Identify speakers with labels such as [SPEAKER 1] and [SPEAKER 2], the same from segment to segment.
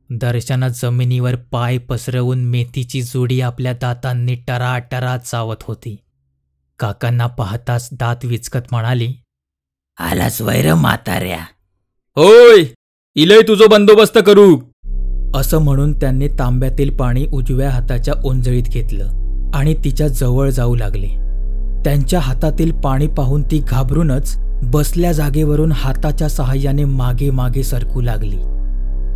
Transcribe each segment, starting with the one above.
[SPEAKER 1] दर्शना जमिनीवर पाय पसरवून मेथीची जोडी आपल्या दातांनी टराटरा चावत होती. काकांना पाहताच दात विचकत म्हणाली,
[SPEAKER 2] आलास वैर म्हाताऱ्या.
[SPEAKER 3] होय, इलय तुझो बंदोबस्त करू.
[SPEAKER 1] असं म्हणून त्यांनी तांब्यातील पाणी उजव्या हाताच्या ओंजळीत घेतलं आणि तिच्या जवळ जाऊ लागले. त्यांच्या हातातील पाणी पाहून ती घाबरूनच बसल्या जागेवरून हाताच्या सहाय्याने मागे मागे सरकू लागली.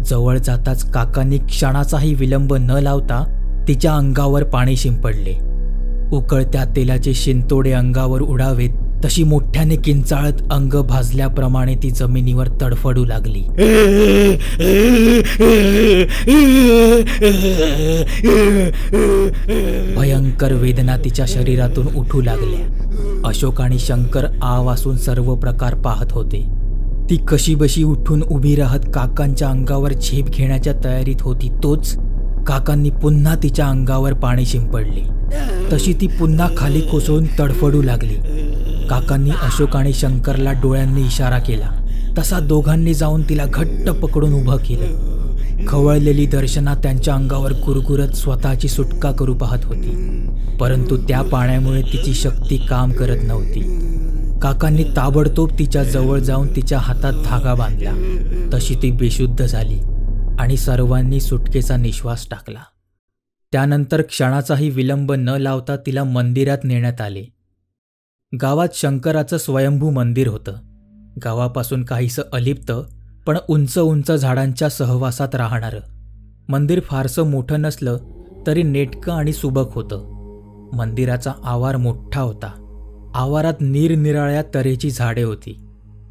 [SPEAKER 1] जवळ जाताच काकांनी क्षणाचाही विलंब न लावता तिच्या अंगावर पाणी शिंपडले. उकळत्या तेलाचे शिंतोडे अंगावर उडावेत तशी मोठ्याने किंचाळत अंग भाजल्याप्रमाणे ती जमिनीवर तडफडू लागली. भयंकर वेदना तिच्या शरीरातून उठू लागल्या. अशोक आणि शंकर आवासून सर्व प्रकार पाहत होते. ती कशीबशी उठून उभी राहत काकांच्या अंगावर झेप घेण्याच्या तयारीत होती. तोच काकांनी पुन्हा तिच्या अंगावर पाणी शिंपडले. तशी ती पुन्हा खाली कोसळून तडफडू लागली. काकांनी अशोक आणि शंकरला डोळ्यांनी इशारा केला तसा दोघांनी जाऊन तिला घट्ट पकडून उभं केलं. खवळलेली दर्शना त्यांच्या अंगावर कुरकुरत स्वतःची सुटका करू पाहत होती, परंतु त्या पाण्यामुळे तिची शक्ती काम करत नव्हती. काकांनी ताबडतोब तिच्या जवळ जाऊन तिच्या हातात धागा बांधला. तशी ती बेशुद्ध झाली आणि सर्वांनी सुटकेचा निश्वास टाकला. त्यानंतर क्षणाचाही विलंब न लावता तिला मंदिरात नेण्यात आले. गावात शंकराचं स्वयंभू मंदिर होतं. गावापासून काहीसं अलिप्त पण उंच उंच झाडांच्या सहवासात राहणारं. मंदिर फारसं मोठं नसलं तरी नेटकं आणि सुबक होतं. मंदिराचा आवार मोठा होता. आवारात निरनिराळ्या तऱ्हेची झाडे होती.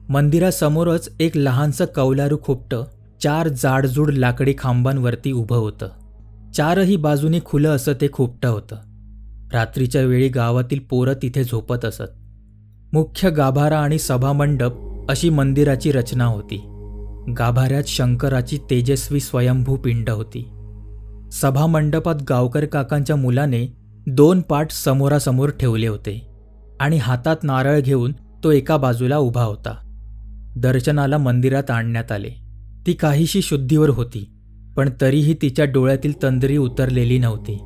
[SPEAKER 1] मंदिरासमोरच एक लहानसं कौलारू खोपटं 4 जाडजूड लाकडी खांबांवरती उभं होतं. 4ही बाजूनी खुलं असं ते खोपटं होतं. रात्रीच्या वेळी गावातील पोरं तिथे झोपत असत. मुख्य गाभारा आणि सभामंडप अशी मंदिराची रचना होती. गाभाऱ्यात शंकराची तेजस्वी स्वयंभू पिंड होती. सभामंडपात गावकर काकांच्या मुलाने 2 पाट समोरासमोर ठेवले होते आणि हातात नारळ घेऊन तो एका बाजूला उभा होता. दर्शनाला मंदिरात आणण्यात आले. ती काहीशी शुद्धीवर होती, पण तरीही तिच्या डोळ्यातील तंद्री उतरलेली नव्हती.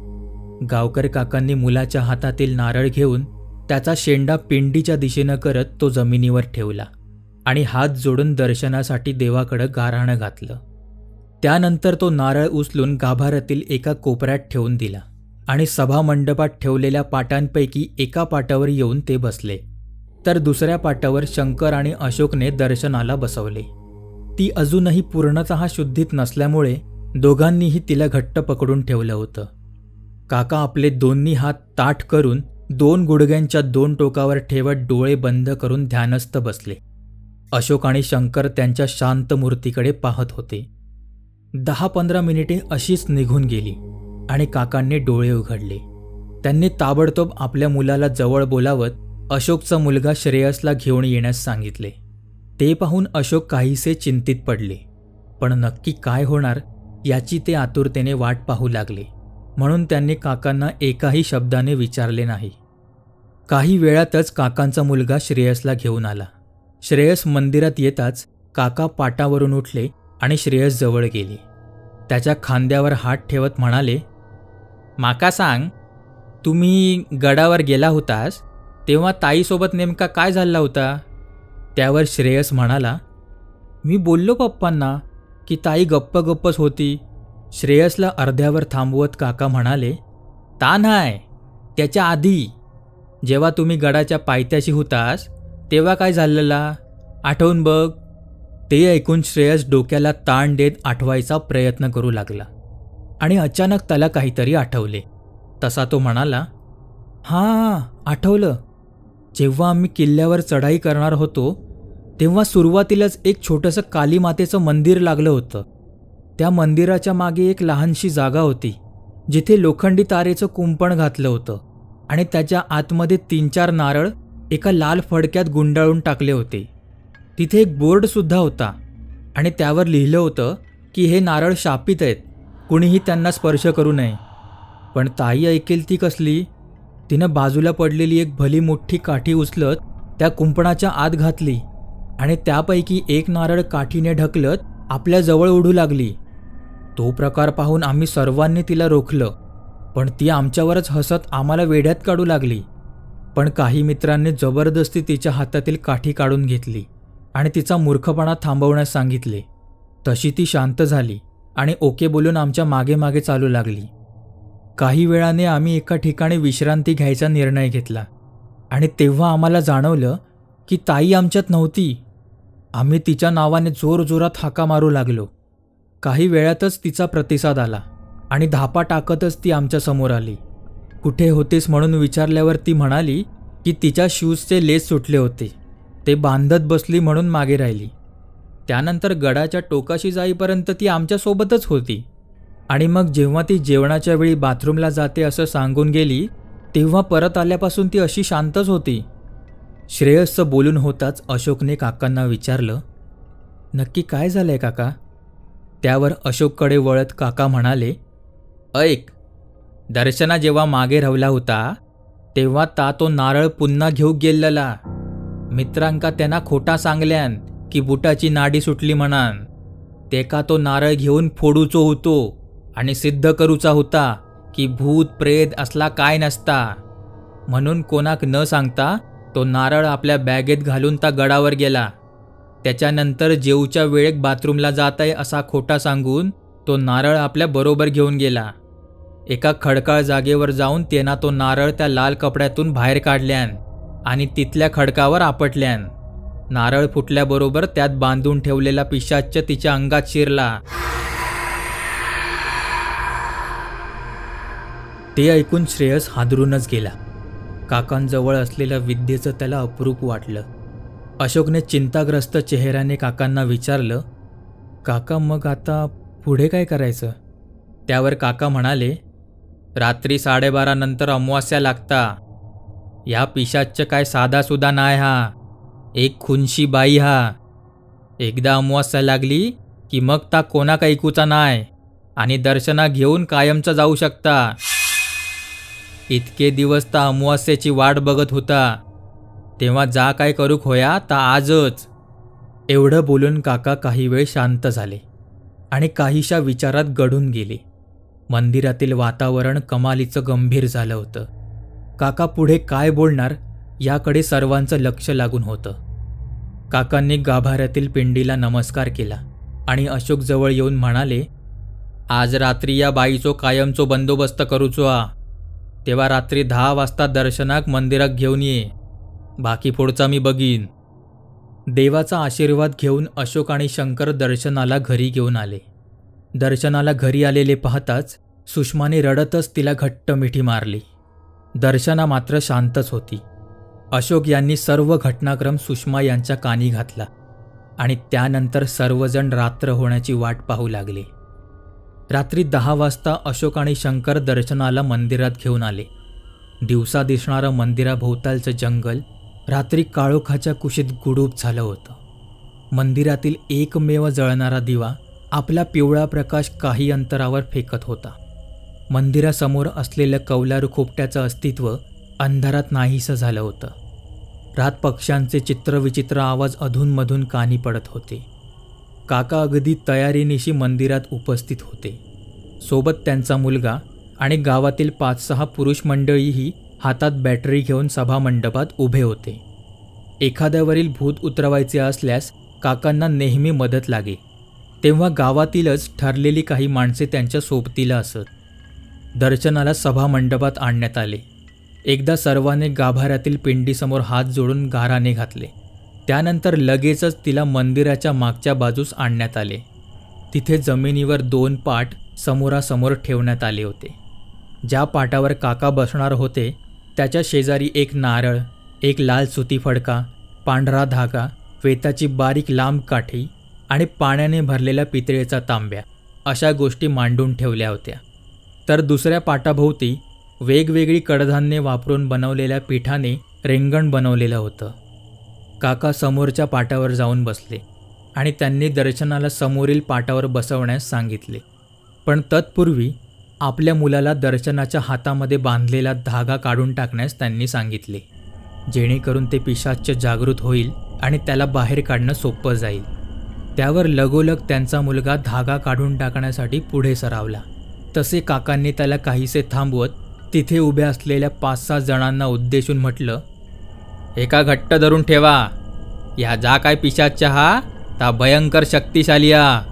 [SPEAKER 1] गावकर काकांनी मुलाच्या हातातील नारळ घेऊन त्याचा शेंडा पिंडीच्या दिशेनं करत तो जमिनीवर ठेवला आणि हात जोडून दर्शनासाठी देवाकडं गाऱ्हाणं घातलं. त्यानंतर तो नारळ उचलून गाभाऱ्यातील एका कोपऱ्यात ठेवून दिला आणि सभामंडपात ठेवलेल्या पाटांपैकी एका पाटावर येऊन ते बसले. तर दुसऱ्या पाटावर शंकर आणि अशोकने दर्शनाला बसवले. ती अजूनही पूर्णतः शुद्धीत नसल्यामुळे दोघांनीही तिला घट्ट पकडून ठेवलं होतं. काका आपले दोन्ही हात ताठ करून 2 गुडघ्यांच्या 2 टोकावर ठेवत डोळे बंद करून ध्यानस्थ बसले. अशोक आणि शंकर त्यांच्या शांत मूर्तीकडे पाहत होते. 10-15 मिनिटे अशीच निघून गेली आणि काकांनी डोळे उघडले. त्यांनी ताबडतोब आपल्या मुलाला जवळ बोलावत अशोकचा मुलगा श्रेयसला घेऊन येण्यास सांगितले. ते पाहून अशोक काहीसे चिंतित पडले, पण नक्की काय होणार याची ते आतुरतेने वाट पाहू लागले. म्हणून त्यांनी काकांना एकाही शब्दाने विचारले नाही. काही वेळातच काकांचा मुलगा श्रेयसला घेऊन आला. श्रेयस मंदिरात येताच काका पाटावरून उठले आणि श्रेयस जवळ गेले. त्याच्या खांद्यावर हात ठेवत म्हणाले, माका सांग, तुम्ही गडावर गेला होतास तेव्हा ताईसोबत नेमका काय झाला होता? त्यावर श्रेयस म्हणाला, मी बोललो पप्पांना की ताई गप्प गप्पच होती. श्रेयसला अर्ध्यावर थांबवत काका म्हणाले, ता नाही, त्याच्या आधी जेव्हा तुम्ही गडाच्या पायथ्याशी होतास तेव्हा काय झालेला आठवून बघ. ते ऐकून श्रेयस डोक्याला ताण देत आठवायचा प्रयत्न करू लागला आणि अचानक त्याला काहीतरी आठवले. तसा तो म्हणाला, हां आठवलं. जेव्हा आम्ही किल्ल्यावर चढाई करणार होतो तेव्हा सुरुवातीलाच एक छोटंसं कालीमातेचं मंदिर लागलं होतं. त्या मंदिराच्या मागे एक लहानशी जागा होती जिथे लोखंडी तारेचं कुंपण घातलं होतं आणि त्याच्या आतमध्ये 3-4 नारळ एका लाल फडक्यात गुंडाळून टाकले होते. तिथे एक बोर्डसुद्धा होता आणि त्यावर लिहिलं होतं की हे नारळ शापित आहेत, कुणीही त्यांना स्पर्श करू नये. पण ताई ऐकेल ती कसली. तिनं बाजूला पडलेली एक भली मोठी काठी उचलत त्या कुंपणाच्या आत घातली आणि त्यापैकी एक नारळ काठीने ढकलत आपल्या जवळ ओढू लागली. तो प्रकार पाहून आम्ही सर्वांनी तिला रोखलं, पण ती आमच्यावरच हसत आम्हाला वेड्यात काढू लागली. पण काही मित्रांनी जबरदस्ती तिच्या हातातील काठी काढून घेतली आणि तिचा मूर्खपणा थांबवण्यास सांगितले. तशी ती शांत झाली आणि ओके बोलून आमच्या मागे मागे चालू लागली. काही वेळाने आम्ही एका ठिकाणी विश्रांती घ्यायचा निर्णय घेतला आणि तेव्हा आम्हाला जाणवलं की ताई आमच्यात नव्हती. आम्ही तिच्या नावाने जोरजोरात हाका मारू लागलो. काही वेळातच तिचा प्रतिसाद आला आणि धापा टाकतच ती आमच्यासमोर आली. कुठे होतेस म्हणून विचारल्यावर ती म्हणाली की तिच्या शूजचे लेस सुटले होते, ते बांधत बसली म्हणून मागे राहिली. त्यानंतर गडाच्या टोकाशी जाईपर्यंत ती आमच्यासोबतच होती आणि मग जेव्हा ती जेवणाच्या वेळी बाथरूमला जाते असं सांगून गेली तेव्हा परत आल्यापासून ती अशी शांतच होती. श्रेयसचं बोलून होताच अशोकने काकांना विचारलं, नक्की काय झालंय काका? त्यावर अशोककडे वळत काका म्हणाले, ऐक, दर्शना जेव्हा मागे राहिला होता तेव्हा तो नारळ पुन्हा घेऊन गेलेला. मित्रांका त्यांना खोटा सांगल्यान की बुटाची नाडी सुटली म्हणान. तेका तो नारळ घेऊन फोडूचो होतो आणि सिद्ध करूचा होता की भूत प्रेत असला काय नसता. म्हणून कोणाक न सांगता तो नारळ आपल्या बॅगेत घालून गडावर गेला. त्याच्यानंतर जेवच्या वेळेत बाथरूमला जात आहे असा खोटा सांगून तो नारळ आपल्या बरोबर घेऊन गेला. एका खडकाळ जागेवर जाऊन त्यांना तो नारळ त्या लाल कपड्यातून बाहेर काढल्यान आणि तिथल्या खडकावर आपटल्यान. नारळ फुटल्याबरोबर त्यात बांधून ठेवलेला पिशाच्च तिच्या अंगात शिरला. ते ऐकून श्रेयस हादरूनच गेला. काकांजवळ असलेल्या विद्येचं त्याला अप्रूप वाटलं. अशोकने चिंताग्रस्त चेहऱ्याने काकांना विचारलं, काका मग आता पुढे काय करायचं? त्यावर काका म्हणाले, रात्री 12:30 नंतर अमावास्या लागता. या पिशाच्च काय साधासुद्धा नाही हा, एक खुनशी बाई हा. एकदा अमावास्या लागली की मग कोणाक ऐकूचा नाही आणि दर्शना घेऊन कायमचा जाऊ शकता. इतके दिवस अमावास्येची वाट बघत होता, तेव्हा जा काय करूक होया आजच. एवढं बोलून काका काही वेळ शांत झाले आणि काहीशा विचारात गढून गेले. मंदिरातील वातावरण कमालीचं गंभीर झालं होतं. काका पुढे काय बोलणार याकडे सर्वांचं लक्ष लागून होतं. काकांनी गाभाऱ्यातील पिंडीला नमस्कार केला आणि अशोक जवळ येऊन म्हणाले, आज रात्री या बाईचो कायमचो बंदोबस्त करूचो हा. तेव्हा रात्री 10 वाजता दर्शनाक मंदिरात घेऊन ये. बाकी पुढचा मी बघीन. देवाचा आशीर्वाद घेऊन अशोक आणि शंकर दर्शनाला घरी घेऊन आले. दर्शनाला घरी आलेले पाहताच सुषमाने रडतच तिला घट्ट मिठी मारली. दर्शना मात्र शांतच होती. अशोक यांनी सर्व घटनाक्रम सुषमा यांच्या कानी घातला आणि त्यानंतर सर्वजण रात्र होण्याची वाट पाहू लागले. रात्री 10 वाजता अशोक आणि शंकर दर्शनाला मंदिरात घेऊन आले. दिवसा दिसणारं मंदिराभोवतालचं जंगल रात्री काळोखाच्या कुशीत गुडूप झालं होतं. मंदिरातील एकमेव जळणारा दिवा आपला पिवळा प्रकाश काही अंतरावर फेकत होता. मंदिरासमोर असलेलं कौलारू खोपट्याचं अस्तित्व अंधारात नाहीसं झालं होतं. रात पक्ष्यांचे चित्रविचित्र आवाज अधूनमधून कानी पडत होते. काका अगदी तयारीनिशी मंदिरात उपस्थित होते. सोबत त्यांचा मुलगा आणि गावातील 5-6 पुरुष मंडळीही हातात बॅटरी घेऊन सभामंडपात उभे होते. एखाद्यावरील भूत उतरवायचे असल्यास काकांना नेहमी मदत लागे. तेव्हा गावातीलच ठरलेली काही माणसे त्यांच्या सोबतीला असत. दर्शनाला सभामंडपात आणण्यात आले. एकदा सर्वांनी गाभाऱ्यातील पिंडीसमोर हात जोडून गाराने घातले. त्यानंतर लगेचच तिला मंदिराच्या मागच्या बाजूस आणण्यात आले. तिथे जमिनीवर 2 पाट समोरासमोर ठेवण्यात आले होते. ज्या पाटावर काका बसणार होते त्याच्या शेजारी एक नारळ, एक लाल सुती फडका, पांढरा धागा, वेताची बारीक लांब काठी आणि पाण्याने भरलेला पितळेचा तांब्या अशा गोष्टी मांडून ठेवल्या होत्या. तर दुसऱ्या पाटाभोवती वेगवेगळी कडधान्ये वापरून बनवलेल्या पिठाने रेंगण बनवलेलं होतं. काका समोरच्या पाटावर जाऊन बसले आणि त्यांनी दर्शनाला समोरील पाटावर बसवण्यास सांगितले. पण तत्पूर्वी आपल्या मुलाला दर्शनाच्या हातामध्ये बांधलेला धागा काढून टाकण्यास त्यांनी सांगितले, जेणेकरून ते पिशाच्च जागृत होईल आणि त्याला बाहेर काढणं सोपं जाईल. त्यावर लगोलग त्यांचा मुलगा धागा काढून टाकण्यासाठी पुढे सरवला. तसे काकांनी त्याला काहीसे थांबवत तिथे उभ्या असलेल्या 5-6 जणांना उद्देशून म्हटलं,
[SPEAKER 3] एका घट्ट धरून ठेवा. ह्या जा काय पिशाच्चा हा ता भयंकर शक्तिशाली हा.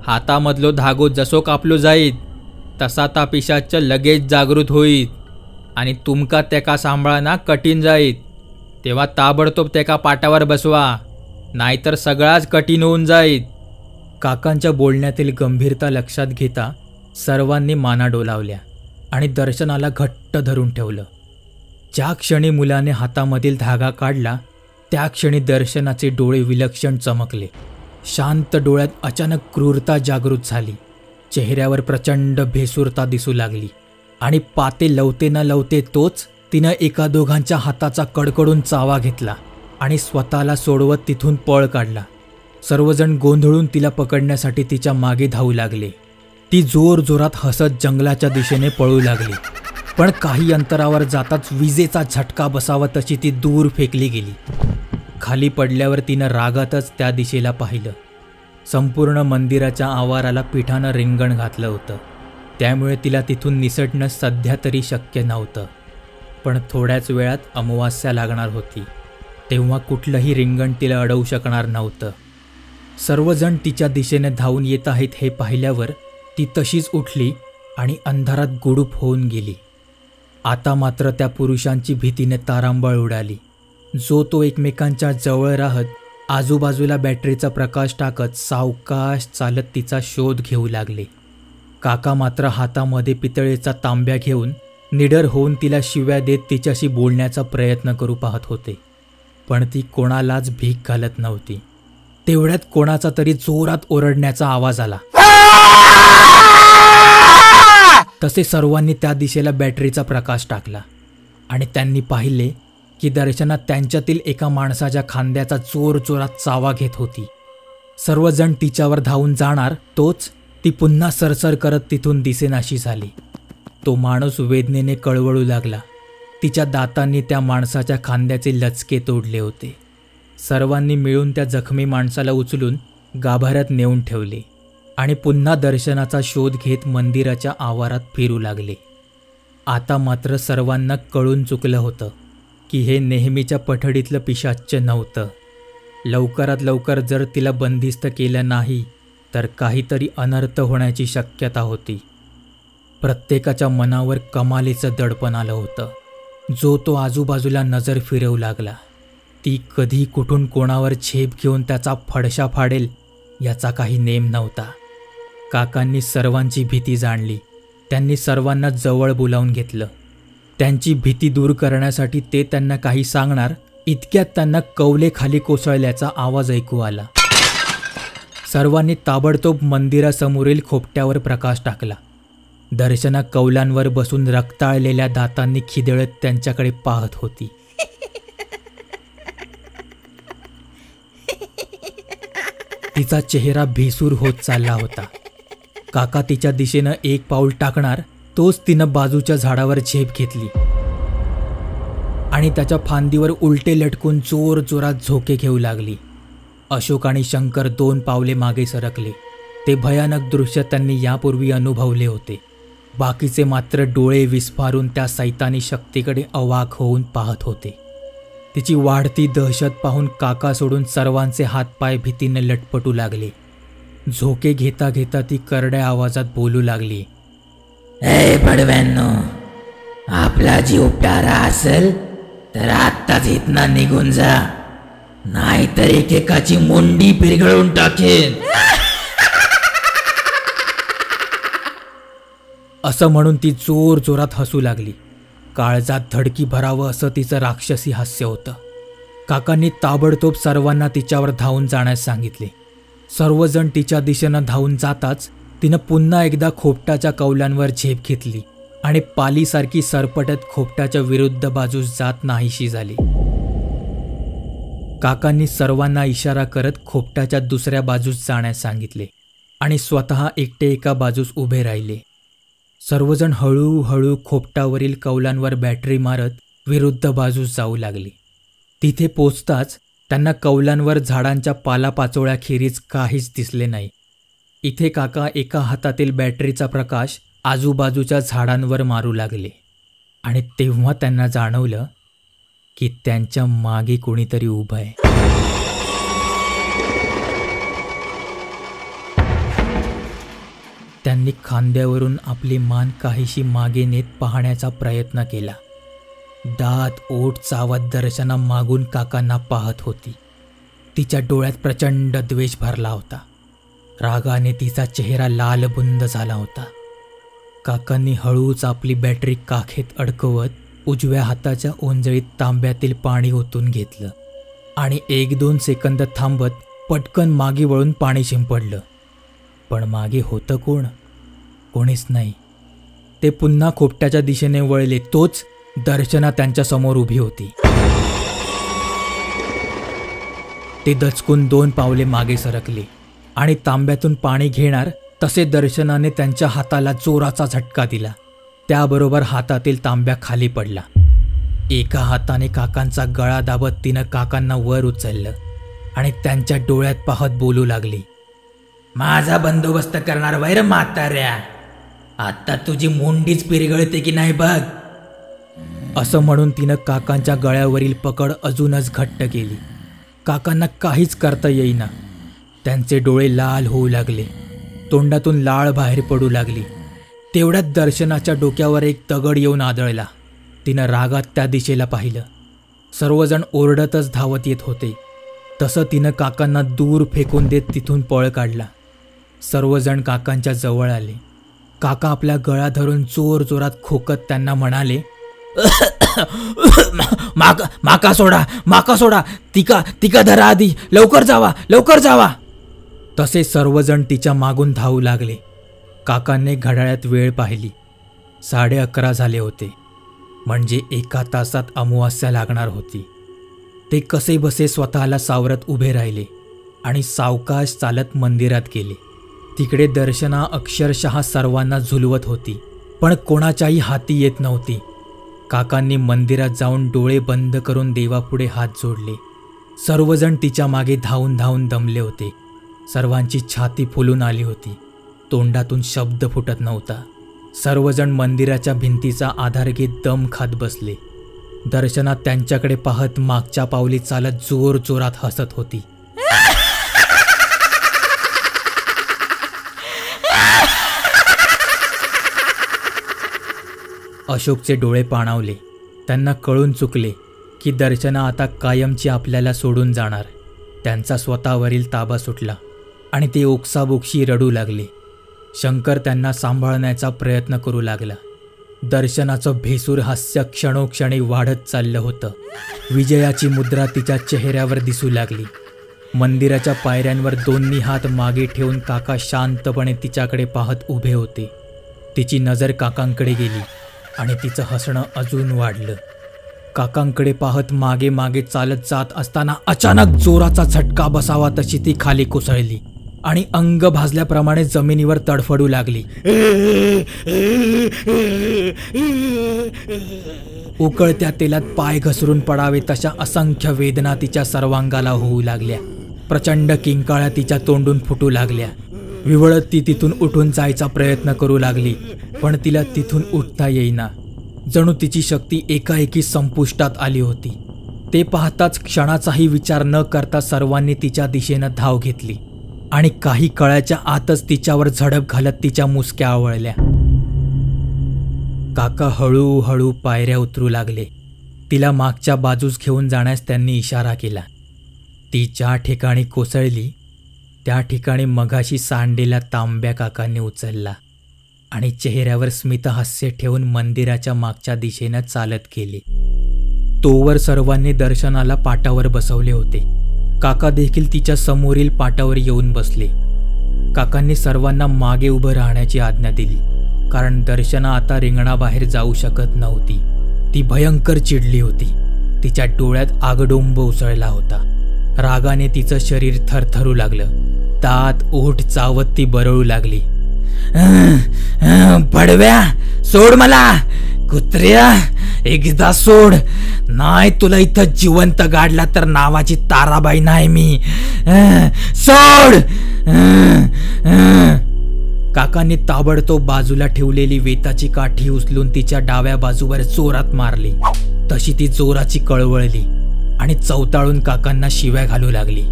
[SPEAKER 3] हातामधलो धागो जसो कापलो जाईत तसा ता पिशाच्च लगेच जागृत होईत आणि तुमका तेका सांभाळणं कठीण जाईत. तेव्हा ताबडतोब तेका पाटावर बसवा, नाहीतर सगळाच कठीण होऊन जाईत.
[SPEAKER 1] काकांच्या बोलण्यातील गंभीरता लक्षात घेता सर्वांनी माना डोलावल्या आणि दर्शनाला घट्ट धरून ठेवलं. ज्या क्षणी मुलाने हातामधील धागा काढला त्या क्षणी दर्शनाचे डोळे विलक्षण चमकले. शांत डोळ्यात अचानक क्रूरता जागृत झाली. चेहऱ्यावर प्रचंड भेसूरता दिसू लागली आणि पाते लवते न लवते तोच तिनं एका दोघांच्या हाताचा कडकडून चावा घेतला आणि स्वतःला सोडवत तिथून पळ काढला. सर्वजण गोंधळून तिला पकडण्यासाठी तिच्या मागे धावू लागले. ती जोरजोरात हसत जंगलाच्या दिशेने पळू लागली, पण काही अंतरावर जाताच विजेचा झटका बसावा तशी ती दूर फेकली गेली. खाली पडल्यावर तिनं रागातच त्या दिशेला पाहिलं. संपूर्ण मंदिराच्या आवाराला पिठानं रिंगण घातलं होतं, त्यामुळे तिला तिथून निसटणं सध्या तरी शक्य नव्हतं. पण थोड्याच वेळात अमावास्या लागणार होती, तेव्हा कुठलंही रिंगण तिला अडवू शकणार नव्हतं. सर्वजण तिच्या दिशेने धावून येत आहेत हे पाहिल्यावर ती तशीच उठली आणि अंधारात गुडूप होऊन गेली. आता मात्र त्या पुरुषांची भीतीने तारांबळ उडाली. जो तो एकमेकांच्या जवळ राहत आजूबाजूला बॅटरीचा प्रकाश टाकत सावकाश चालत तिचा शोध घेऊ लागले. काका मात्र हातामध्ये पितळेचा तांब्या घेऊन निडर होऊन तिला शिव्या देत तिच्याशी बोलण्याचा प्रयत्न करू पाहत होते, पण ती कोणालाच भीक घालत नव्हती. तेवढ्यात कोणाचा तरी जोरात ओरडण्याचा आवाज आला. तसे सर्वांनी त्या दिशेला बॅटरीचा प्रकाश टाकला आणि त्यांनी पाहिले की दर्शना त्यांच्यातील एका माणसाच्या खांद्याचा जोरजोरात चावा घेत होती. सर्वजण तिच्यावर धावून जाणार तोच ती पुन्हा सरसर करत तिथून दिसेनाशी झाली. तो माणूस वेदनेने कळवळू लागला. तिच्या दातांनी त्या माणसाच्या खांद्याचे लचके तोडले होते. सर्वांनी मिळून त्या जखमी माणसाला उचलून गाभाऱ्यात नेऊन ठेवले आणि पुन्हा दर्शनाचा शोध घेत मंदिराच्या आवारात फिरू लागले. आता मात्र सर्वांना कळून चुकलं होतं की हे नेहमीच्या पठडीतलं पिशाच्च नव्हतं. लवकरात लवकर जर तिला बंदिस्त केलं नाही तर काहीतरी अनर्थ होण्याची शक्यता होती. प्रत्येकाच्या मनावर कमालीचं दडपण आलं होतं. जो तो आजूबाजूला नजर फिरवू लागला. ती कधी कुठून कोणावर झेप घेऊन त्याचा फडशा फाडेल याचा काही नेम नव्हता. काकांनी सर्वांची भीती जाणली. त्यांनी सर्वांना जवळ बोलावून घेतलं. त्यांची भीती दूर करण्यासाठी ते त्यांना काही सांगणार इतक्यात त्यांना कौले खाली कोसळल्याचा आवाज ऐकू आला. सर्वांनी ताबडतोब मंदिरासमोरील खोपट्यावर प्रकाश टाकला. दर्शना कौलांवर बसून रक्ताळलेल्या दातांनी खिदळत त्यांच्याकडे पाहत होती. तिचा चेहरा भेसूर होत चालला होता. काका तिच्या दिशेनं एक पाऊल टाकणार तोच तिनं बाजूच्या झाडावर झेप घेतली आणि त्याच्या फांदीवर उलटे लटकून जोर जोरात झोके घेऊ लागली. अशोक आणि शंकर 2 पावले मागे सरकले. ते भयानक दृश्य त्यांनी यापूर्वी अनुभवले होते. बाकीचे मात्र डोळे विस्फारून त्या सैतानी शक्तीकडे अवाक होऊन पाहत होते. तिची वाढती दहशत पाहून काका सोडून सर्वांचे हातपाय भीतीने लटपटू लागले. झोके घेता घेता ती करड्या आवाजात बोलू लागली.
[SPEAKER 2] ए बडव्यांनो, आपला जीव प्यारा असेल तर आत्ताच इथनं निघून जा, नाहीतर एकेकाची मुंडी पिरघळून टाकेन.
[SPEAKER 1] असं म्हणून ती जोर जोरात हसू लागली. काळजात धडकी भरावं असं तिचं राक्षसी हास्य होतं. काकांनी ताबडतोब सर्वांना तिच्यावर धावून जाण्यास सांगितले. सर्वजण तिच्या दिशेनं धावून जाताच तिनं पुन्हा एकदा खोपटाच्या कौलांवर झेप घेतली आणि पालीसारखी सरपटत खोपटाच्या विरुद्ध बाजूस जात नाहीशी झाली. काकांनी सर्वांना इशारा करत खोपटाच्या दुसऱ्या बाजूस जाण्यास सांगितले आणि स्वतः एकटे एका बाजूस उभे राहिले. सर्वजण हळूहळू खोपटावरील कौलांवर बॅटरी मारत विरुद्ध बाजूस जाऊ लागले. तिथे पोचताच त्यांना कौलांवर झाडांच्या पालापाचोळ्याखेरीज काहीच दिसले नाही. इथे काका एका हातातील बॅटरीचा प्रकाश आजूबाजूच्या झाडांवर मारू लागले आणि तेव्हा त्यांना जाणवलं की त्यांच्या मागे कोणीतरी उभं आहे. त्यांनी खांद्यावरून आपली मान काहीशी मागे नेत पाहण्याचा प्रयत्न केला. दात ओठ चावत दर्शना मागून काकांना पाहत होती. तिच्या डोळ्यात प्रचंड द्वेष भरला होता. रागाने तिचा चेहरा लालबुंद झाला होता. काकांनी हळूच आपली बॅटरी काखेत अडकवत उजव्या हाताच्या ओंजळीत तांब्यातील पाणी ओतून घेतलं आणि 1-2 सेकंद थांबत पटकन मागे वळून पाणी शिंपडलं. पण मागे होतं कोण? कोणीच नाही. ते पुन्हा खोपट्याच्या दिशेने वळले. तोच दर्शना त्यांच्या समोर उभी होती. ते दचकून 2 पावले मागे सरकले आणि तांब्यातून पाणी घेणार तसे दर्शनाने त्यांच्या हाताला जोराचा झटका दिला. त्याबरोबर हातातील तांब्या खाली पडला. एका हाताने काकांचा गळा दाबत तिनं काकांना वर उचललं आणि त्यांच्या डोळ्यात पाहत बोलू लागली.
[SPEAKER 2] माझा बंदोबस्त करणार वैर म्हाताऱ्या, आता तुझी मुंडीच पिरगळते की नाही बघ.
[SPEAKER 1] असं म्हणून तिनं काकांच्या गळ्यावरील पकड अजूनच घट्ट केली. काकांना काहीच करता येईना. त्यांचे डोळे लाल होऊ लागले. तोंडातून लाळ बाहेर पडू लागली. तेवढ्यात दर्शनाच्या डोक्यावर एक दगड येऊन आदळला. तिनं रागात त्या दिशेला पाहिलं. सर्वजण ओरडतच धावत येत होते. तसं तिनं काकांना दूर फेकून देत तिथून पळ काढला. सर्वजण काकांच्या जवळ आले. काका आपल्या गळा धरून जोर जोरात खोकत त्यांना म्हणाले, माका सोडा, तिका धरा आधी, लवकर जावा. तसे सर्वजण तिच्या मागून धावू लागले. काकांनी घड्याळात वेळ पाहिली. 11:30 झाले होते. म्हणजे 1 तासात अमावास्या लागणार होती. ते कसे बसे स्वतःला सावरत उभे राहिले आणि सावकाश चालत मंदिरात गेले. तिकडे दर्शना अक्षरशः सर्वांना झुलवत होती, पण कोणाच्याही हाती येत नव्हती. काकांनी मंदिरात जाऊन डोळे बंद करून देवापुढे हात जोडले. सर्वजण तिच्या मागे धावून धावून दमले होते. सर्वांची छाती फुलून आली होती. तोंडातून शब्द फुटत नव्हता. सर्वजण मंदिराच्या भिंतीचा आधार घेत दम खात बसले. दर्शना त्यांच्याकडे पाहत मागच्या पावली चालत जोर जोरात हसत होती. अशोकचे डोळे पाणावले. त्यांना कळून चुकले की दर्शना आता कायमची आपल्याला सोडून जाणार. त्यांचा स्वतःवरील ताबा सुटला आणि ते ओक्साबोक्शी रडू लागले. शंकर त्यांना सांभाळण्याचा प्रयत्न करू लागला. दर्शनाचं भेसूर हास्य क्षणोक्षणी वाढत चाललं होतं. विजयाची मुद्रा तिच्या चेहऱ्यावर दिसू लागली. मंदिराच्या पायऱ्यांवर दोन्ही हात मागे ठेवून काका शांतपणे तिच्याकडे पाहत उभे होते. तिची नजर काकांकडे गेली आणि तिचं हसणं अजून वाढलं. काकांकडे पाहत मागे मागे चालत जात असताना अचानक जोराचा झटका बसावा तशी ती खाली कोसळली आणि अंग भाजल्याप्रमाणे जमिनीवर तडफडू लागली. उकळत्या तेलात पाय घसरून पडावे तशा असंख्य वेदना तिच्या सर्वांगाला होऊ लागल्या. प्रचंड किंकाळ्या तिच्या तोंडून फुटू लागल्या. विवळत ती तिथून उठून जायचा प्रयत्न करू लागली, पण तिला तिथून उठता येईना. जणू तिची शक्ती एकाएकी संपुष्टात आली होती. ते पाहताच क्षणाचाही विचार न करता सर्वांनी तिच्या दिशेनं धाव घेतली आणि काही काळाच्या आतच तिच्यावर झडप घालत तिच्या मुसक्या आवळल्या. काका हळूहळू पायऱ्या उतरू लागले. तिला मागच्या बाजूस घेऊन जाण्यास त्यांनी इशारा केला. ती ज्या ठिकाणी कोसळली त्या ठिकाणी मगाशी सांडलेला तांब्या काकांनी उचलला आणि चेहऱ्यावर स्मितहास्य ठेवून मंदिराच्या मागच्या दिशेनं चालत गेले. तोवर सर्वांनी दर्शनाला पाटावर बसवले होते. काका देखील तिच्या समोरील पाटावर येऊन बसले. काकांनी सर्वांना मागे उभं राहण्याची आज्ञा दिली, कारण दर्शना आता रिंगणाबाहेर जाऊ शकत नव्हती. ती भयंकर चिडली होती. तिच्या डोळ्यात आगडोंब उसळला होता. रागाने तिचं शरीर थरथरू लागलं. दात ओठ चावत ती बरळू लागली.
[SPEAKER 2] पडव्या, सोड मला, कुत्र्या, एकदा सोड, नाही तुला इथं जिवंत गाडला तर नावाची ताराबाई नाही मी. सोड.
[SPEAKER 1] काकांनी ताबडतोब बाजूला ठेवलेली वेताची काठी उचलून तिच्या डाव्या बाजूवर जोरात मारली. तशी ती जोराची कळवळली आणि चवताळून काकांना शिव्या घालू लागली.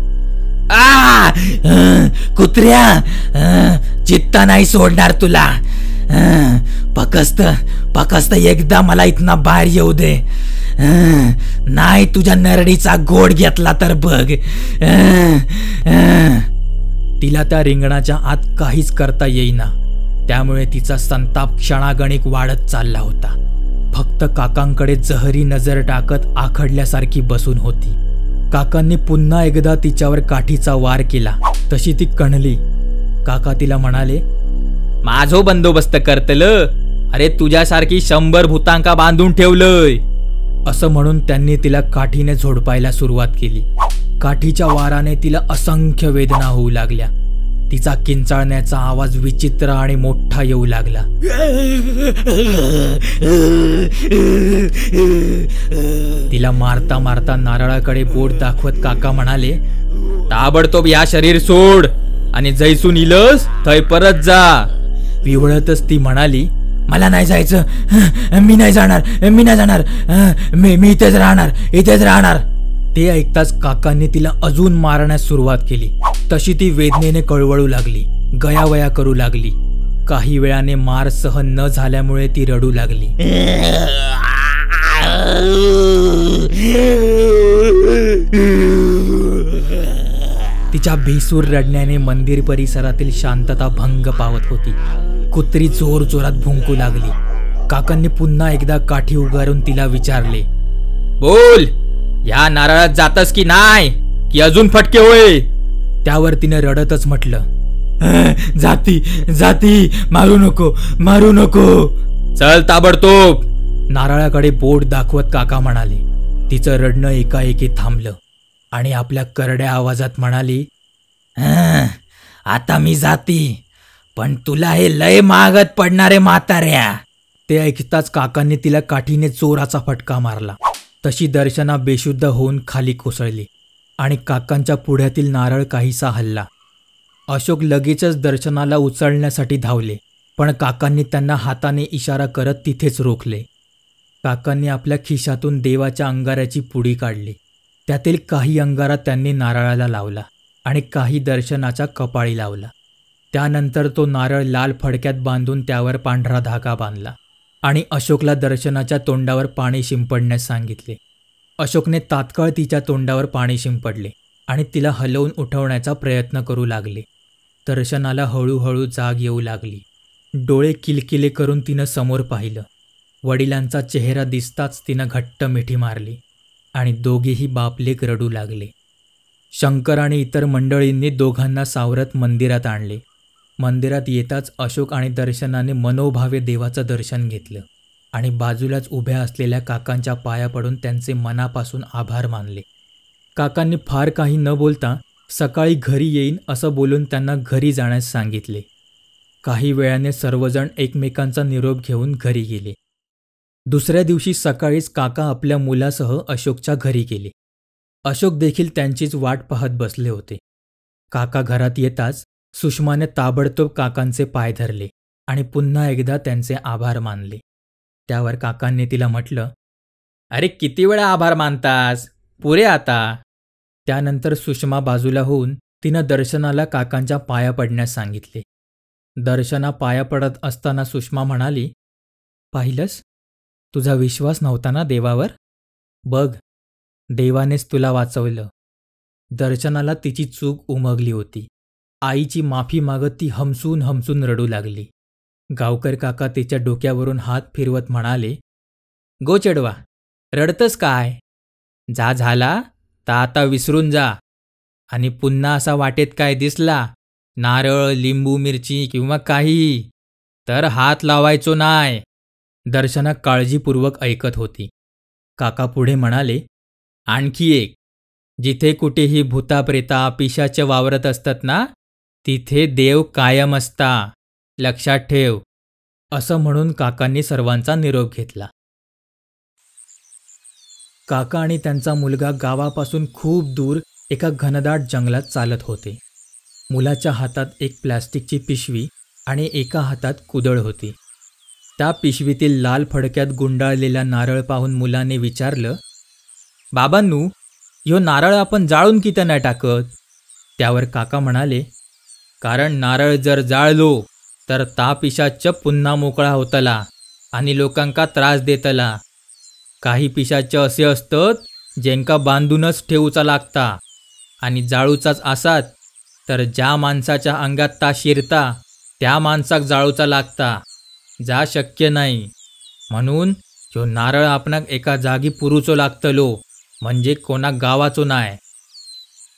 [SPEAKER 2] कुत्र्या, चित्ता नाही सोडणार तुला. फकस्त एकदा मला इथनं बाहेर येऊ दे. नाही तुझ्या नरडीचा गोड घेतला तर बघ.
[SPEAKER 1] तिला त्या रिंगणाच्या आत काहीच करता येईना. त्यामुळे तिचा संताप क्षणागणिक वाढत चालला होता. फक्त काकांकडे जहरी नजर टाकत आखडल्यासारखी बसून होती. काकांनी पुन्हा एकदा तिच्यावर काठीचा वार केला. तशी ती कणली. काका तिला म्हणाले,
[SPEAKER 3] माझो बंदोबस्त करतल. अरे तुझ्यासारखी 100 भूतांका बांधून ठेवलंय.
[SPEAKER 1] असं म्हणून त्यांनी तिला काठीने झोडपायला सुरुवात केली. काठीच्या वाराने तिला असंख्य वेदना होऊ लागल्या. तिचा किंचाळण्याचा आवाज विचित्र आणि मोठा येऊ लागला. तिला मारता मारता नारळाकडे बोट दाखवत काका म्हणाले,
[SPEAKER 3] ताबडतोब या शरीर सोड आणि जैसून इलस थय परत जा.
[SPEAKER 1] पिवळतच ती म्हणाली,
[SPEAKER 2] मला नाही जायचं. मी नाही जाणार. मी इथेच राहणार.
[SPEAKER 1] ते ऐकताच काकांनी तिला अजून मारण्यास सुरुवात केली. तशी ती वेदनेने कळवळू लागली, गयावया करू लागली. काही वेळाने मार सहन न झाल्यामुळे ती रडू लागली. तिच्या भेसूर रडण्याने मंदिर परिसरातील शांतता भंग पावत होती. कुत्री जोर जोरात भुंकू लागली. काकांनी पुन्हा एकदा काठी उगारून तिला विचारले,
[SPEAKER 3] बोल, या नारळात जातस की नाही, की अजून फटके होय?
[SPEAKER 1] त्यावर तिने रडतच म्हटलं,
[SPEAKER 2] जाती, मारू नको.
[SPEAKER 3] चल ताबडतोब.
[SPEAKER 1] नारळाकडे बोट दाखवत काका म्हणाले. तिचं रडणं एकाएकी थांबलं आणि आपल्या करड्या आवाजात म्हणाली,
[SPEAKER 2] आता मी जाती, पण तुला हे लय महागत पडणारे म्हाताऱ्या.
[SPEAKER 1] ते ऐकताच काकांनी तिला काठीने जोराचा फटका मारला. तशी दर्शना बेशुद्ध होऊन खाली कोसळली आणि काकांच्या पुढ्यातील नारळ काहीसा हलला. अशोक लगेचच दर्शनाला उचलण्यासाठी धावले, पण काकांनी त्यांना हाताने इशारा करत तिथेच रोखले. काकांनी आपल्या खिशातून देवाच्या अंगाऱ्याची पुडी काढली. त्यातील काही अंगारा त्यांनी नारळाला लावला आणि काही दर्शनाच्या कपाळी लावला. त्यानंतर तो नारळ लाल फडक्यात बांधून त्यावर पांढरा धागा बांधला आणि अशोकला दर्शनाच्या तोंडावर पाणी शिंपडण्यास सांगितले. अशोकने तात्काळ तिच्या तोंडावर पाणी शिंपडले आणि तिला हलवून उठवण्याचा प्रयत्न करू लागले. दर्शनाला हळूहळू जाग येऊ लागली. डोळे किलकिले करून तिनं समोर पाहिलं. वडिलांचा चेहरा दिसताच तिनं घट्ट मिठी मारली आणि दोघेही बापलेक रडू लागले. शंकर आणि इतर मंडळींनी दोघांना सावरत मंदिरात आणले. मंदिरात येताच अशोक आणि दर्शनाने मनोभावे देवाचं दर्शन घेतलं आणि बाजूलाच उभ्या असलेल्या काकांच्या पाया पडून त्यांचे मनापासून आभार मानले. काकांनी फार काही न बोलता सकाळी घरी येईन असं बोलून त्यांना घरी जाण्यास सांगितले. काही वेळाने सर्वजण एकमेकांचा निरोप घेऊन घरी गेले. दुसऱ्या दिवशी सकाळीच काका आपल्या मुलासह अशोकच्या घरी गेले. अशोक देखील त्यांचीच वाट पाहत बसले होते. काका घरात येताच सुषमाने ताबडतोब काकांचे पाय धरले आणि पुन्हा एकदा त्यांचे आभार मानले. त्यावर काकांनी तिला म्हटलं,
[SPEAKER 3] अरे किती वेळा आभार मानतास, पुरे आता.
[SPEAKER 1] त्यानंतर सुषमा बाजूला होऊन तिनं दर्शनाला काकांच्या पाया पडण्यास सांगितले. दर्शना पाया पडत असताना सुषमा म्हणाली, पाहिलंस, तुझा विश्वास नव्हता ना देवावर? बघ, देवानेच तुला वाचवलं. दर्शनाला तिची चूक उमगली होती. आईची माफी मागत ती हमसून रडू लागली. गावकर काका तिच्या डोक्यावरून हात फिरवत म्हणाले,
[SPEAKER 3] गो चेडवा, रडतस काय? जा झाला तर आता विसरून जा. आणि पुन्हा असा वाटेत काय दिसला, नारळ, लिंबू, मिरची किंवा काहीही, तर हात लावायचो नाय.
[SPEAKER 1] दर्शना काळजीपूर्वक ऐकत होती. काका पुढे म्हणाले,
[SPEAKER 3] आणखी एक, जिथे कुठेही भूताप्रेता पिशाचे वावरत असतात ना, तिथे देव कायम असता, लक्षात ठेव.
[SPEAKER 1] असं म्हणून काकांनी सर्वांचा निरोप घेतला. काका आणि त्यांचा मुलगा गावापासून खूप दूर एका घनदाट जंगलात चालत होते. मुलाच्या हातात एक प्लॅस्टिकची पिशवी आणि एका हातात कुदळ होती. त्या पिशवीतील लाल फडक्यात गुंडाळलेला नारळ पाहून मुलाने विचारलं,
[SPEAKER 3] बाबांनू, ह्यो नारळ आपण जाळून किती नाही टाकत?
[SPEAKER 1] त्यावर काका म्हणाले,
[SPEAKER 3] कारण नारळ जर जाळलो तर ता पिशाच पुन्हा मोकळा होतला आणि लोकांका त्रास देतला. काही पिशाच असे असतात ज्यांका बांधूनच ठेवूचा लागता आणि जाळूचाच आसात तर ज्या माणसाच्या अंगात ता शिरता त्या माणसाक जाळूचा लागता, जा शक्य नाही. म्हणून ह्यो नारळ आपणाक एका जागी पुरूचो लागतलो, म्हणजे कोणाक गावाचो नाय.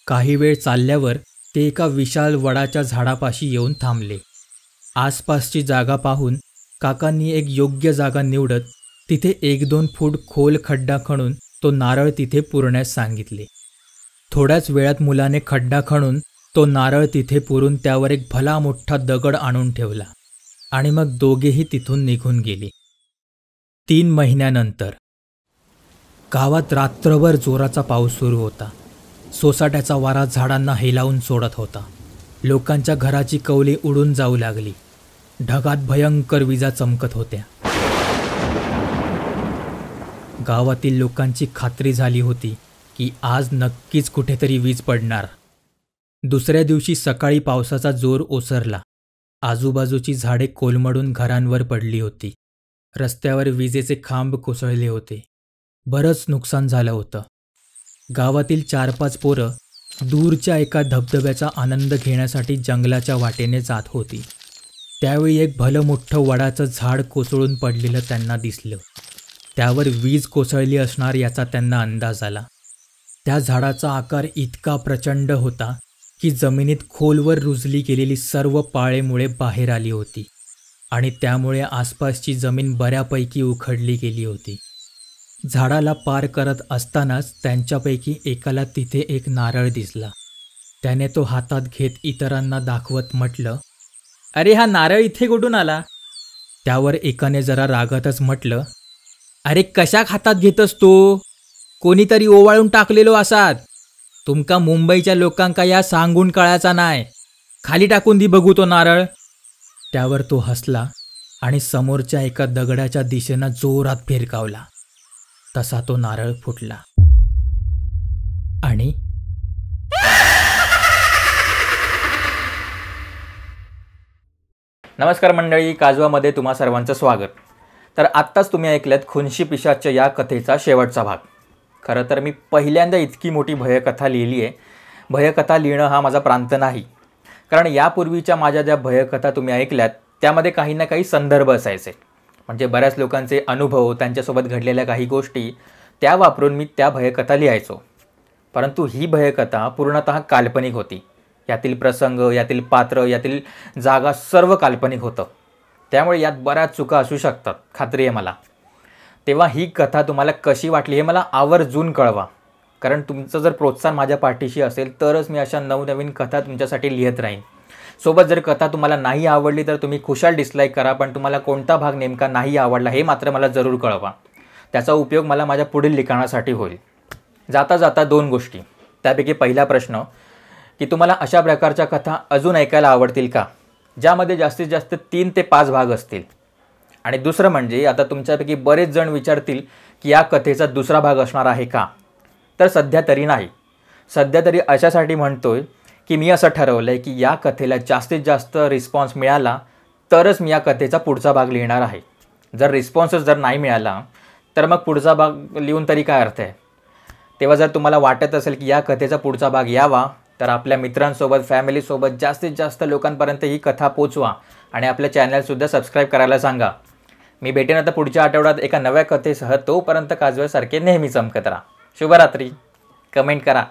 [SPEAKER 1] काही वेळ चालल्यावर ते एका विशाल वडाच्या झाडापाशी येऊन थांबले. आसपासची जागा पाहून काकांनी एक योग्य जागा निवडत तिथे 1-2 फूट खोल खड्डा खणून तो नारळ तिथे पुरण्यास सांगितले. थोड्याच वेळात मुलाने खड्डा खणून तो नारळ तिथे पुरून त्यावर एक भला मोठा दगड आणून ठेवला आणि मग दोघेही तिथून निघून गेले. 3 महिन्यानंतर गावात रात्रभर जोराचा पाऊस सुरू होता. सोसाट्याचा वारा झाडांना हेलावून सोडत होता. लोकांच्या घराची कौले उडून जाऊ लागली. ढगात भयंकर विजा चमकत होत्या. गावातील लोकांची खात्री झाली होती की आज नक्कीच कुठेतरी वीज पडणार. दुसऱ्या दिवशी सकाळी पावसाचा जोर ओसरला. आजूबाजूची झाडे कोलमडून घरांवर पडली होती. रस्त्यावर विजेचे खांब कोसळले होते. बरंच नुकसान झालं होतं. गावातील 4-5 पोरं दूरच्या एका धबधब्याचा आनंद घेण्यासाठी जंगलाच्या वाटेने जात होती. त्यावेळी एक भलं मोठं वडाचं झाड कोसळून पडलेलं त्यांना दिसलं. त्यावर वीज कोसळली असणार याचा त्यांना अंदाज आला. त्या झाडाचा आकार इतका प्रचंड होता की जमिनीत खोलवर रुजली गेलेली सर्व पाळेमुळे बाहेर आली होती आणि त्यामुळे आसपासची जमीन बऱ्यापैकी उखडली गेली होती. झाडाला पार करत असतानाच त्यांच्यापैकी एकाला तिथे एक नारळ दिसला. त्याने तो हातात घेत इतरांना दाखवत म्हटलं,
[SPEAKER 3] अरे हा नारळ इथे कुठून आला?
[SPEAKER 1] त्यावर एकाने जरा रागातच म्हटलं,
[SPEAKER 3] अरे कशाक हातात घेतस तो? कोणीतरी ओवाळून टाकलेलो असात. तुमका मुंबईच्या लोकांका या सांगून कळायचा नाय. खाली टाकून दी बघू तो नारळ.
[SPEAKER 1] त्यावर तो हसला आणि समोरच्या एका दगडाच्या दिशेनं जोरात फिरकावला. तसा तो नारळ फुटला आणि
[SPEAKER 3] नमस्कार मंडळी, काजवामध्ये तुम्हा सर्वांचं स्वागत. तर आत्ताच तुम्ही ऐकल्यात खुन्शी पिशाच या कथेचा शेवटचा भाग. खरं तर मी पहिल्यांदा इतकी मोठी भयकथा लिहिली आहे. भयकथा लिहिणं हा माझा प्रांत नाही, कारण यापूर्वीच्या माझ्या ज्या भयकथा तुम्ही ऐकल्यात त्यामध्ये काही ना काही संदर्भ असायचे. म्हणजे बऱ्याच लोकांचे अनुभव, त्यांच्यासोबत घडलेल्या काही गोष्टी त्या वापरून मी त्या भयकथा लिहायचो. परंतु ही भयकथा पूर्णतः काल्पनिक होती. यातील प्रसंग, यातील पात्र, यातील जागा सर्व काल्पनिक होतं. त्यामुळे यात बऱ्याच चुका असू शकतात, खात्री आहे मला. तेव्हा ही कथा तुम्हाला कशी वाटली हे मला आवर्जून कळवा, कारण तुमचं जर प्रोत्साहन माझ्या पाठीशी असेल तरच मी अशा नवनवीन कथा तुमच्यासाठी लिहित राहीन. सोबत जर कथा तुम्हाला नाही आवडली तर तुम्ही खुशाल डिसलाईक करा, पण तुम्हाला कोणता भाग नेमका नाही आवडला हे मात्र मला जरूर कळवा. त्याचा उपयोग मला माझ्या पुढील लिखाणासाठी होईल. जाता जाता 2 गोष्टी. त्यापैकी पहिला प्रश्न की तुम्हाला अशा प्रकारच्या कथा अजून ऐकायला आवडतील का, ज्यामध्ये जास्तीत जास्त 3 ते 5 भाग असतील. आणि दुसरं म्हणजे आता तुमच्यापैकी बरेच जण विचारतील की या कथेचा दुसरा भाग असणार आहे का. तर सध्या तरी नाही. सध्या तरी अशासाठी म्हणतोय की मी असं ठरवलं आहे की या कथेला जास्तीत जास्त रिस्पॉन्स मिळाला तरच मी या कथेचा पुढचा भाग लिहिणार आहे. जर रिस्पॉन्सच जर नाही मिळाला तर मग पुढचा भाग लिहून तरी काय अर्थ आहे. तेव्हा जर तुम्हाला वाटत असेल की या कथेचा पुढचा भाग यावा तर आपल्या मित्रांसोबत, फॅमिलीसोबत जास्तीत जास्त लोकांपर्यंत ही कथा पोचवा आणि आपल्या चॅनलसुद्धा सबस्क्राईब करायला सांगा. मी भेटेन आता पुढच्या आठवड्यात एका नव्या कथेसह. तोपर्यंत काजव्यासारखे नेहमी चमकत राहा. शुभरात्री. कमेंट करा.